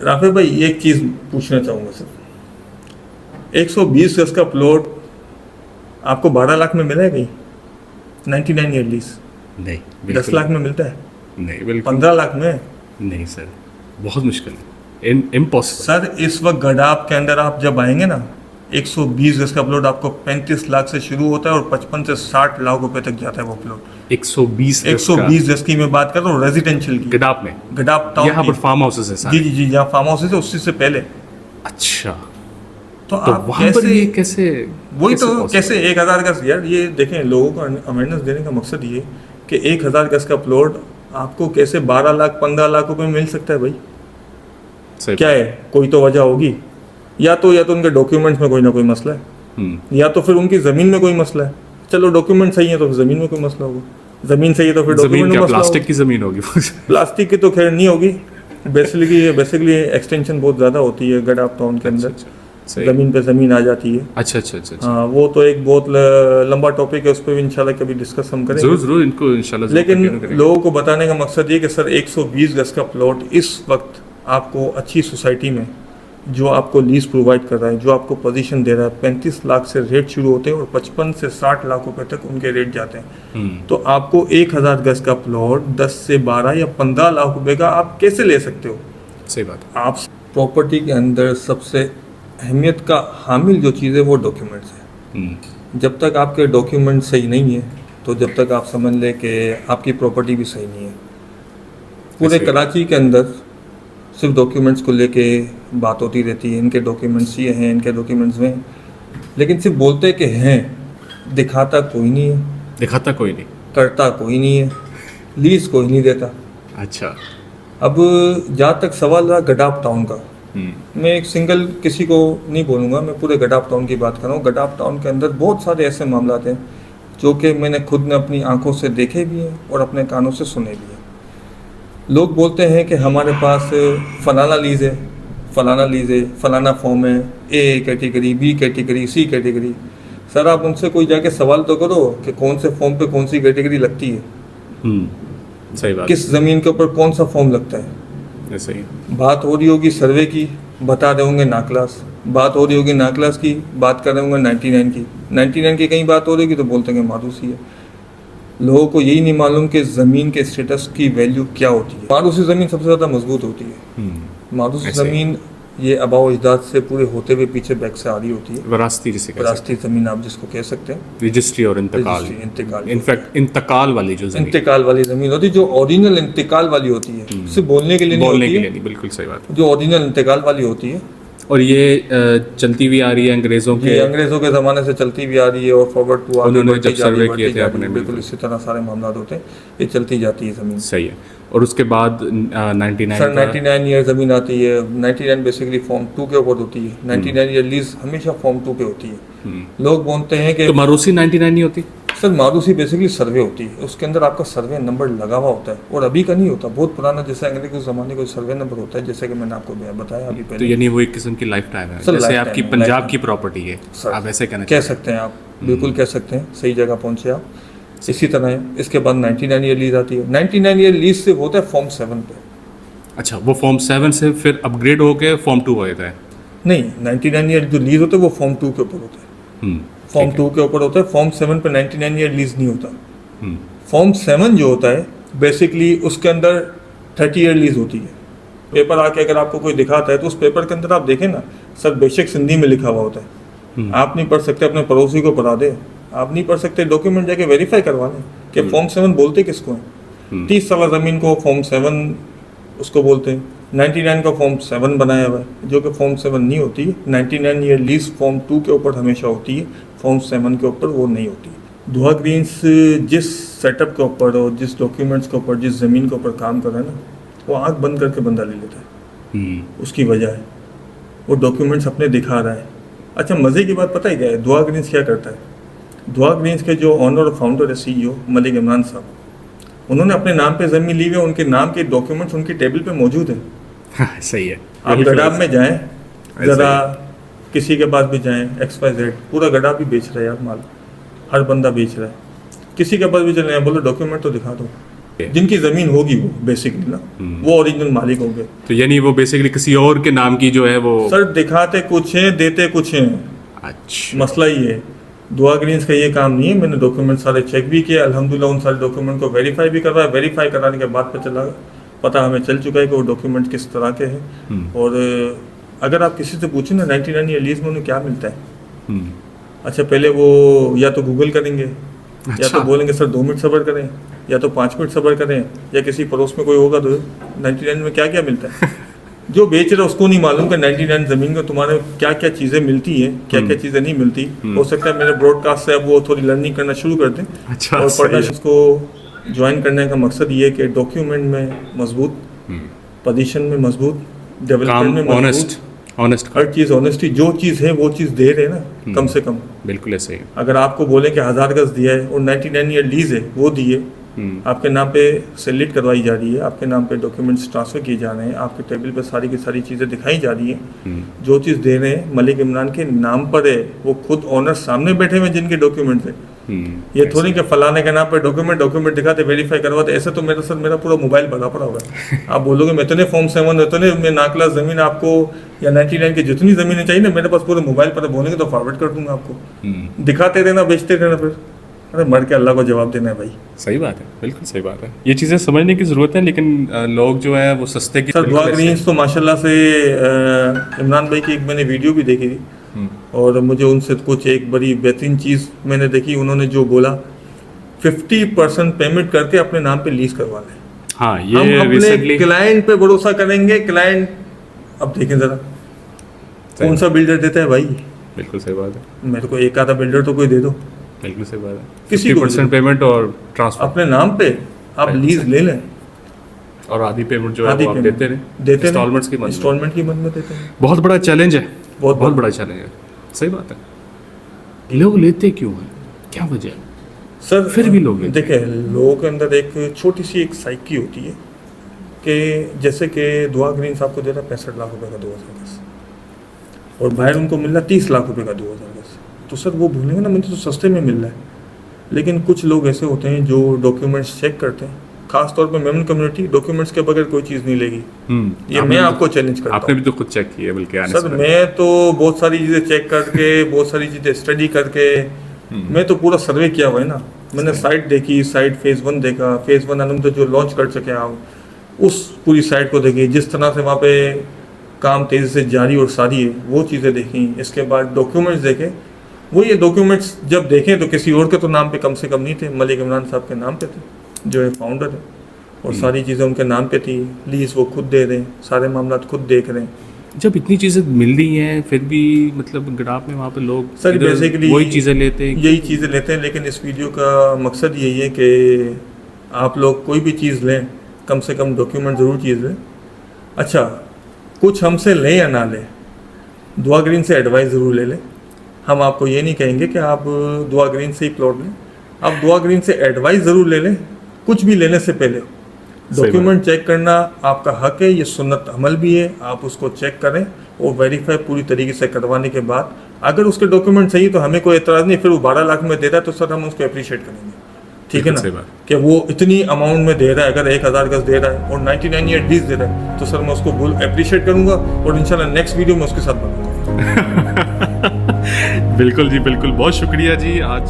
Rafale भाई एक चीज़ पूछना चाहूँगा सर, 120 गज का प्लॉट आपको 12 लाख में मिला है कहीं? 99 ईयर लीज नहीं 10 बिल्कुल लाख में मिलता है? नहीं, बिल्कुल 15 लाख में? नहीं सर, बहुत मुश्किल है, इम्पॉसिबल। सर इस वक्त गडाप के अंदर आप जब आएंगे ना, 120 गज का प्लॉट आपको 35 लाख से शुरू होता है और 55 से 60 लाख रुपए तक जाता है वो प्लॉट। 120 120 गज की मैं बात कर रहा हूँ रेजिडेंशियल की, गडाप में, गडाप टाउन यहाँ पर की। फार्म हाउसेस है जी सारे। जी जी, जहाँ फार्म हाउस है उससे पहले। अच्छा, तो तो आप वहाँ पर ये कैसे, वही तो possible? कैसे 1000 गज? यार ये देखें, लोगों को अवेयरनेस देने का मकसद ये कि 1000 गज का प्लॉट आपको कैसे 12 लाख 15 लाख रुपए में मिल सकता है भाई? सही क्या है, कोई तो वजह होगी, या तो उनके डॉक्यूमेंट्स में कोई ना कोई मसला है, या तो फिर उनकी ज़मीन में कोई मसला है। चलो डॉक्यूमेंट सही है तो फिर ज़मीन में कोई मसला होगा, ज़मीन सही है तो फिर जमीन डॉक्यूमेंट में क्या मसला प्लास्टिक होगा। की जमीन होगी? प्लास्टिक की तो खैर नहीं होगी, बेसिकली एक्सटेंशन बहुत ज़्यादा होती है गडाप टाउन के अंदर, सही। ज़मीन पे ज़मीन आ जाती है। अच्छा अच्छा अच्छा अच्छा। हाँ, वो तो एक बहुत लंबा टॉपिक है, उस पर भी इंशाल्लाह कभी डिस्कस हम करेंगे। जरूर जरूर, इनको इंशाल्लाह जरूर लेकिन continue करेंगे। लोगों को बताने का मकसद ये कि सर 120 गज का प्लॉट इस वक्त आपको अच्छी सोसाइटी में जो आपको लीज प्रोवाइड कर रहा है, जो आपको पोजीशन दे रहा है, 35 लाख से रेट शुरू होते हैं और 55 से 60 लाख रुपए तक उनके रेट जाते हैं। तो आपको 1000 गज का प्लॉट 10 से 12 या 15 लाख रुपए का आप कैसे ले सकते हो? सही बात है। आप प्रॉपर्टी के अंदर सबसे अहमियत का हामिल जो चीज़ है वो डॉक्यूमेंट्स है। जब तक आपके डॉक्यूमेंट सही नहीं है तो जब तक आप समझ लें कि आपकी प्रॉपर्टी भी सही नहीं है। पूरे ऐसे- कराची के अंदर सिर्फ डॉक्यूमेंट्स को लेके बात होती रहती है, इनके डॉक्यूमेंट्स ये हैं, इनके डॉक्यूमेंट्स में, लेकिन सिर्फ बोलते कि हैं, दिखाता कोई नहीं है, दिखाता कोई नहीं। करता कोई नहीं है, लीज कोई नहीं देता। अच्छा। अब जहाँ तक सवाल रहा गडाप टाउन का, मैं एक सिंगल किसी को नहीं बोलूँगा, मैं पूरे गडाप टाउन की बात कर रहा हूँ। गडाप टाउन के अंदर बहुत सारे ऐसे मामला हैं जो कि मैंने खुद ने अपनी आंखों से देखे भी हैं और अपने कानों से सुने भी हैं। लोग बोलते हैं कि हमारे पास फलाना लीज है, फलाना लीज है, फलाना फॉर्म है, A category, B category, C category. Sir आप उनसे कोई जाके सवाल तो करो कि कौन से फॉर्म पे कौन सी कैटेगरी लगती है, सही बात। किस ज़मीन के ऊपर कौन सा फॉर्म लगता है। ऐसे ही। बात हो रही होगी सर्वे की, बता रहे होंगे ना क्लास। बात हो रही होगी ना क्लास की, बात कर रहे होंगे 99 की। 99 की कहीं बात हो रही होगी तो बोलते हैं मारूसी है। लोगों को यही नहीं मालूम कि ज़मीन के स्टेटस की वैल्यू क्या होती है। मारूसी ज़मीन सबसे ज़्यादा मजबूत होती है। मारूसी ऐसे ही। ज़मीन ये आबाओ अजदाद से पूरे होते हुए पीछे बैक से आ रही होती है। विरासती जिसे कहते हैं, विरासती ज़मीन आप जिसको कह सकते हैं, रजिस्ट्री और इंतकाल। रजिस्ट्री, इंतकाल। इनफैक्ट इंतकाल वाली जो जमीन, इंतकाल वाली ज़मीन होती है, जो ओरिजिनल इंतकाल वाली होती है, सिर्फ बोलने के लिए नहीं बोलने होती के है, लिए नहीं, बिल्कुल सही बात है। जो ओरिजिनल इंतकाल वाली होती है। और ये चलती हुई आ रही है अंग्रेजों ये के, अंग्रेजों के ज़माने से चलती भी आ रही है और फॉरवर्ड टू उन्होंने जब सर्वे किए थे अपने, बिल्कुल इसी तरह सारे मामला होते हैं, ये चलती जाती है ज़मीन। सही है। और उसके बाद 99 सर का 99 ईयर ज़मीन आती है। 99 बेसिकली फॉर्म 2 के ऊपर होती है। 99 ईयर लीज हमेशा फॉर्म 2 पे होती है। लोग बोलते हैं कि तो मारूसी 99 नहीं होती? सर मारूसी बेसिकली सर्वे होती है, उसके अंदर आपका सर्वे नंबर लगा हुआ होता है और अभी का नहीं होता, बहुत पुराना, जैसे अंग्रेज के ज़माने का सर्वे नंबर होता है, जैसे कि मैंने आपको बताया अभी तो पहले। यानी वो एक किस्म की लाइफ टाइम है, सर, जैसे life आपकी time है, पंजाब life की प्रॉपर्टी है, सर, आप ऐसे कहना कह चाहते सकते हैं आप, बिल्कुल कह सकते हैं, सही जगह पहुंचे आप। इसी तरह है। इसके बाद 99 ईयर लीज आती है। 99 ईयर लीज से होता है फॉर्म 7 पे। अच्छा, वो फॉर्म 7 से फिर अपग्रेड होके फॉर्म 2 हो जाता है? नहीं, 99 ईयर जो लीज होता है वो फॉर्म 2 के ऊपर होता है। फॉर्म 2 के ऊपर होता है, फॉर्म 7 पे 99 ईयर लीज नहीं होता। फॉर्म 7 जो होता है बेसिकली उसके अंदर 30 ईयर लीज होती है। पेपर आके अगर आपको कोई दिखाता है तो उस पेपर के अंदर आप देखें ना सर, बेशक सिंधी में लिखा हुआ होता है, आप नहीं पढ़ सकते, अपने पड़ोसी को पढ़ा दे, आप नहीं पढ़ सकते, डॉक्यूमेंट जाके वेरीफाई करवा लें कि फॉर्म 7 बोलते किसको हैं। 30 साल ज़मीन को फॉर्म 7 उसको बोलते हैं। 99 का फॉर्म 7 बनाया हुआ है, जो कि फॉर्म 7 नहीं होती। 99 ईयर लीज फॉर्म 2 के ऊपर हमेशा होती है, फॉर्म 7 के ऊपर वो नहीं होती। दुआ ग्रीन्स जिस सेटअप के ऊपर और जिस डॉक्यूमेंट्स के ऊपर, जिस ज़मीन के ऊपर काम कर रहा है ना, वो आँख बंद करके बंदा ले लेता है। उसकी वजह है वो डॉक्यूमेंट्स अपने दिखा रहा है। अच्छा, मज़े की बात पता है क्या है? दुआ ग्रीन्स क्या करता है? दुआ ग्रीन्स के जो ऑनर और फाउंडर है, CEO मलिक इमरान साहब, उन्होंने अपने नाम पे ज़मीन ली हुई है, उनके नाम के डॉक्यूमेंट्स उनकी टेबल पे मौजूद हैं। हाँ, सही है। आप गडाब में जाएं, ज़रा किसी के पास भी जाएं, XYZ पूरा गडाब भी बेच रहा है यार माल, हर बंदा बेच रहा है। किसी के पास भी चले जाएं, बोलो डॉक्यूमेंट तो दिखा दो, जिनकी ज़मीन होगी वो बेसिकली ना, वो ओरिजिनल मालिक होंगे। तो यानी वो बेसिकली किसी और के नाम की जो है वो। सर दिखाते कुछ हैं, देते कुछ हैं। अच्छा, मसला ये है, दुआ ग्रीन्स का ये काम नहीं है। मैंने डॉक्यूमेंट सारे चेक भी किए, अल्हम्दुलिल्लाह उन सारे डॉक्यूमेंट को वेरीफाई भी करवाया। वेरीफाई कराने के बाद पता हमें चल चुका है कि वो डॉक्यूमेंट किस तरह के हैं। और अगर आप किसी से पूछें ना 99 ईयर लीज में उन्हें क्या मिलता है, अच्छा पहले वो या तो गूगल करेंगे, या तो बोलेंगे सर 2 मिनट सब्र करें, या तो 5 मिनट सब्र करें, या किसी पड़ोस में कोई होगा तो 99 में क्या क्या मिलता है। जो बेच रहा है उसको नहीं मालूम कि 99 ज़मीन में तुम्हारे क्या क्या चीज़ें मिलती हैं, क्या क्या चीज़ें नहीं मिलती। हो सकता है मेरे ब्रॉडकास्ट से अब वो थोड़ी लर्निंग करना शुरू कर दें। अच्छा, और पढ़ना इसको ज्वाइन करने का मकसद ये है कि डॉक्यूमेंट में मजबूत, पोजीशन में मजबूत, डेवलपमेंट में मजबूत, ऑनेस्ट हर चीज़ ऑनेस्टी, जो चीज़ है वो चीज़ दे रहे हैं ना, कम से कम। बिल्कुल ऐसे ही। अगर आपको बोले कि 1000 गज दिया है और 99 ईयर लीज है वो दिए, आपके नाम पे सेलिट करवाई जा रही है, आपके नाम पे डॉक्यूमेंट्स ट्रांसफ़र किए जा रहे हैं, आपके टेबल पे सारी की सारी चीज़ें दिखाई जा रही हैं। जो चीज़ दे रहे हैं मलिक इमरान के नाम पर है, वो खुद ऑनर सामने बैठे हुए जिनके डॉक्यूमेंट्स है। ये थोड़ी कि फलाने के नाम पे डॉक्यूमेंट दिखाते, वेरीफाई करवाते। ऐसे तो मेरा पूरा मोबाइल भरा पड़ा होगा। आप बोलोगे मैं इतने फॉर्म 7 इतने में नाकला ज़मीन आपको या 99 की जितनी ज़मीनें चाहिए ना, मेरे पास पूरे मोबाइल पर बोलेंगे तो फॉरवर्ड कर दूंगा आपको। दिखाते रहना, बेचते रहना, फिर अरे मर के अल्लाह को जवाब देना है भाई। सही बात है, बिल्कुल सही बात है। ये चीज़ें समझने की ज़रूरत है, लेकिन लोग जो है वो सस्ते की। सर दुआ ग्रीन्स तो माशाल्लाह से इमरान भाई की एक मैंने वीडियो भी देखी थी, और मुझे उनसे कुछ एक बड़ी बेहतरीन चीज़ मैंने देखी। उन्होंने जो बोला 50% पेमेंट करके अपने नाम पे लीज करवा लें। हाँ, ये हम अपने रिसेंटली क्लाइंट पे भरोसा करेंगे। क्लाइंट अब देखें ज़रा कौन सा बिल्डर देता है भाई। बिल्कुल सही बात है। मेरे को एक आधा बिल्डर तो कोई दे दो। बिल्कुल सही बात है। किसी को 50% पेमेंट और ट्रांसफर अपने नाम पे आप लीज ले लें, और आधी पेमेंट जो है वो आप देते रहे, इंस्टॉलमेंट्स की मद में देते हैं। बहुत बड़ा चैलेंज है, बहुत बड़ा चैलेंज है। सही बात है। लोग लेते क्यों हैं, क्या वजह है सर? फिर भी लोग देखिए, लोगों के अंदर एक छोटी सी एक साइकी होती है कि जैसे कि दुआ ग्रीन्स आपको दे रहा है 65 लाख रुपए का 2000 गज, और बाहर उनको मिल रहा है 30 लाख रुपए का 2000 गज। तो सर वो भूलेंगे ना, मुझे तो सस्ते में मिल रहा है। लेकिन कुछ लोग ऐसे होते हैं जो डॉक्यूमेंट्स चेक करते हैं, खास तौर पे मेमन कम्युनिटी डॉक्यूमेंट्स के बगैर कोई चीज़ नहीं लेगी। ये मैं आपको चैलेंज करता हूं। आपने भी तो खुद चेक किया बल्कि आने सर मैं तो बहुत सारी चीज़ें चेक करके, बहुत सारी चीज़ें स्टडी करके, मैं तो पूरा सर्वे किया हुआ है ना। मैंने साइट देखी, साइट फेज़ 1 देखा, फेज़ 1 अलहमद जो लॉन्च कर सके आप, उस पूरी साइट को देखी, जिस तरह से वहाँ पे काम तेज़ी से जारी और सारी है वो चीज़ें देखी। इसके बाद डॉक्यूमेंट्स देखे। वो ये डॉक्यूमेंट्स जब देखें तो किसी और के तो नाम पे कम से कम नहीं थे, मलिक इमरान साहब के नाम पे थे, जो है फाउंडर है, और सारी चीज़ें उनके नाम पे थी। लीज वो खुद दे रहे हैं, सारे मामला खुद देख रहे हैं। जब इतनी चीज़ें मिल रही हैं फिर भी मतलब गड़ाप में वहाँ पे लोग सर बेसिकली वही चीज़ें लेते हैं, यही चीज़ें लेते हैं। लेकिन इस वीडियो का मकसद यही है कि आप लोग कोई भी चीज़ लें, कम से कम डॉक्यूमेंट ज़रूर चीज़ लें। अच्छा, कुछ हमसे लें या ना लें, दुआ ग्रीन से एडवाइस ज़रूर ले लें। हम आपको ये नहीं कहेंगे कि आप दुआ ग्रीन से ही प्लॉट लें, आप दुआ ग्रीन से एडवाइस ज़रूर ले लें। कुछ भी लेने से पहले डॉक्यूमेंट चेक करना आपका हक है, ये सुन्नत अमल भी है। आप उसको चेक करें और वेरीफाई पूरी तरीके से करवाने के बाद अगर उसके डॉक्यूमेंट सही तो हमें कोई एतराज़ नहीं। फिर वो 12 लाख में दे रहा है तो सर हम उसको अप्रिशिएट करेंगे, ठीक है ना, कि वो इतनी अमाउंट में दे रहा है। अगर 1000 गज दे रहा है और 99 ईयर लीज दे रहा है तो सर मैं उसको अप्रिशिएट करूँगा, और इंशाल्लाह नेक्स्ट वीडियो में उसके साथ बनाऊँगा। बिल्कुल जी, बिल्कुल। बहुत शुक्रिया जी। आज